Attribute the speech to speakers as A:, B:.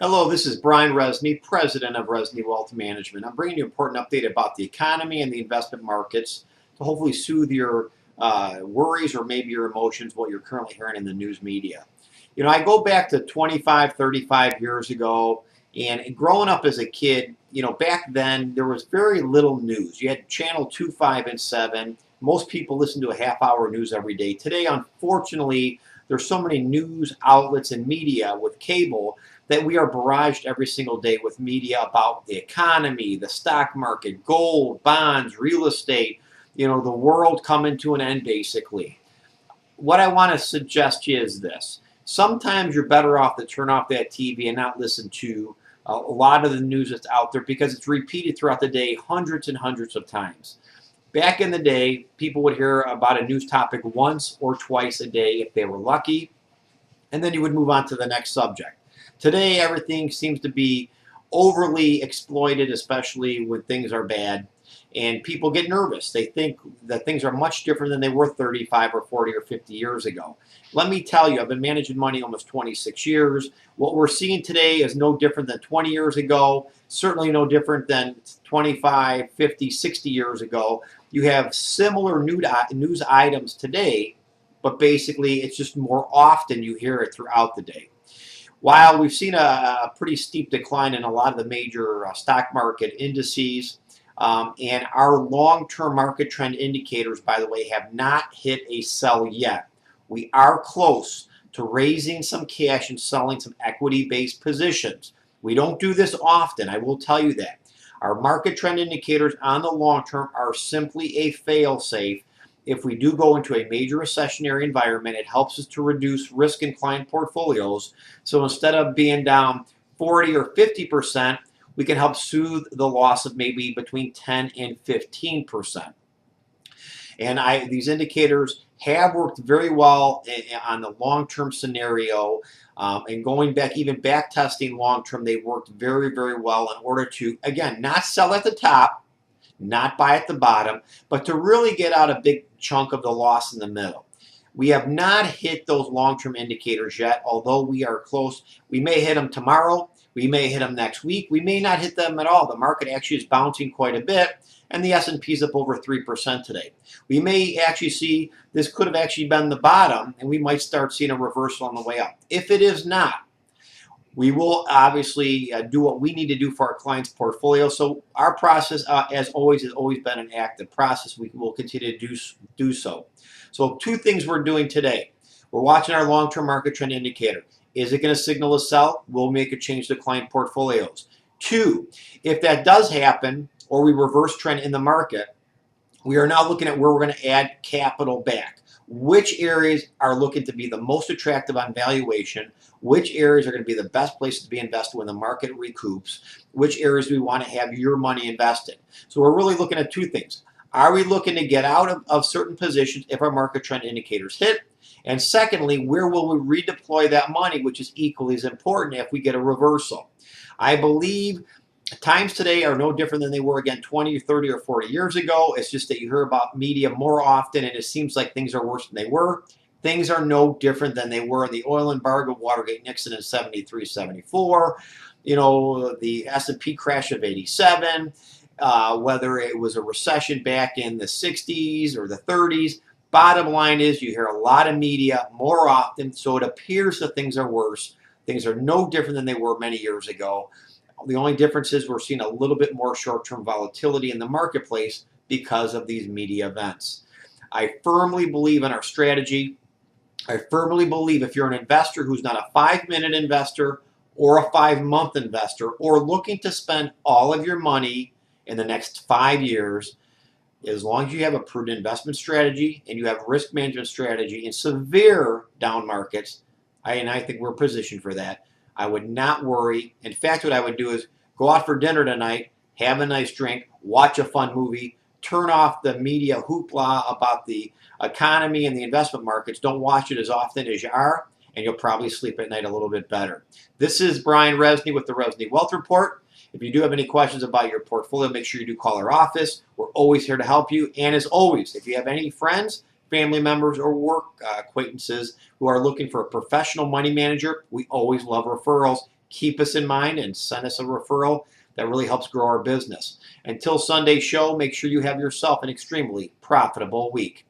A: Hello, this is Brian Resney, President of Resney Wealth Management. I'm bringing you an important update about the economy and the investment markets to hopefully soothe your worries or maybe your emotions, what you're currently hearing in the news media. You know, I go back to 25, 35 years ago, and growing up as a kid, back then there was very little news. You had channel 2, 5, and 7. Most people listen to a half hour news every day. Today, unfortunately, there's so many news outlets and media with cable that we are barraged every single day with media about the economy, the stock market, gold, bonds, real estate, the world coming to an end basically. What I want to suggest to you is this. Sometimes you're better off to turn off that TV and not listen to a lot of the news that's out there because it's repeated throughout the day hundreds and hundreds of times. Back in the day, people would hear about a news topic once or twice a day if they were lucky, and then you would move on to the next subject. Today, everything seems to be overly exploited, especially when things are bad, and people get nervous. They think that things are much different than they were 35 or 40 or 50 years ago. Let me tell you, I've been managing money almost 26 years. What we're seeing today is no different than 20 years ago, certainly no different than 25, 50, 60 years ago. You have similar news items today, but basically it's just more often you hear it throughout the day. While we've seen a pretty steep decline in a lot of the major stock market indices, and our long-term market trend indicators, by the way, have not hit a sell yet. We are close to raising some cash and selling some equity-based positions. We don't do this often, I will tell you that. Our market trend indicators on the long term are simply a fail-safe. If we do go into a major recessionary environment, it helps us to reduce risk in client portfolios. So instead of being down 40 or 50%, we can help soothe the loss of maybe between 10 and 15%. And these indicators have worked very well on the long-term scenario. And going back, even back testing long-term, they worked very, very well in order to, again, not sell at the top, not buy at the bottom, but to really get out a big chunk of the loss in the middle. We have not hit those long-term indicators yet, although we are close. We may hit them tomorrow. We may hit them next week. We may not hit them at all. The market actually is bouncing quite a bit, and the S&P is up over 3% today. We may actually see this could have actually been the bottom, and we might start seeing a reversal on the way up. If it is not, we will obviously do what we need to do for our clients' portfolio. So our process, as always, has always been an active process. We will continue to do so. So two things we're doing today. We're watching our long-term market trend indicator. Is it going to signal a sell? We'll make a change to client portfolios. Two, if that does happen or we reverse trend in the market, we are now looking at where we're going to add capital back. Which areas are looking to be the most attractive on valuation? Which areas are going to be the best places to be invested when the market recoups? Which areas do we want to have your money invested? So we're really looking at two things. Are we looking to get out of certain positions if our market trend indicators hit? And secondly, where will we redeploy that money, which is equally as important if we get a reversal? I believe times today are no different than they were, again, 20, 30, or 40 years ago. It's just that you hear about media more often, and it seems like things are worse than they were. Things are no different than they were in the oil embargo, Watergate, Nixon in 73, 74. The S&P crash of 87, whether it was a recession back in the 60s or the 30s. Bottom line is you hear a lot of media more often, so it appears that things are worse. Things are no different than they were many years ago. The only difference is we're seeing a little bit more short-term volatility in the marketplace because of these media events. I firmly believe in our strategy. I firmly believe if you're an investor who's not a 5-minute investor or a 5-month investor or looking to spend all of your money in the next 5 years, as long as you have a prudent investment strategy and you have risk management strategy in severe down markets, I think we're positioned for that. I would not worry. In fact, what I would do is go out for dinner tonight, have a nice drink, watch a fun movie, turn off the media hoopla about the economy and the investment markets. Don't watch it as often as you are, and you'll probably sleep at night a little bit better. This is Brian Resney with the Resney Wealth Report. If you do have any questions about your portfolio, make sure you do call our office. We're always here to help you. And as always, if you have any friends, family members, or work acquaintances who are looking for a professional money manager, we always love referrals. keep us in mind and send us a referral. That really helps grow our business. Until Sunday's show, make sure you have yourself an extremely profitable week.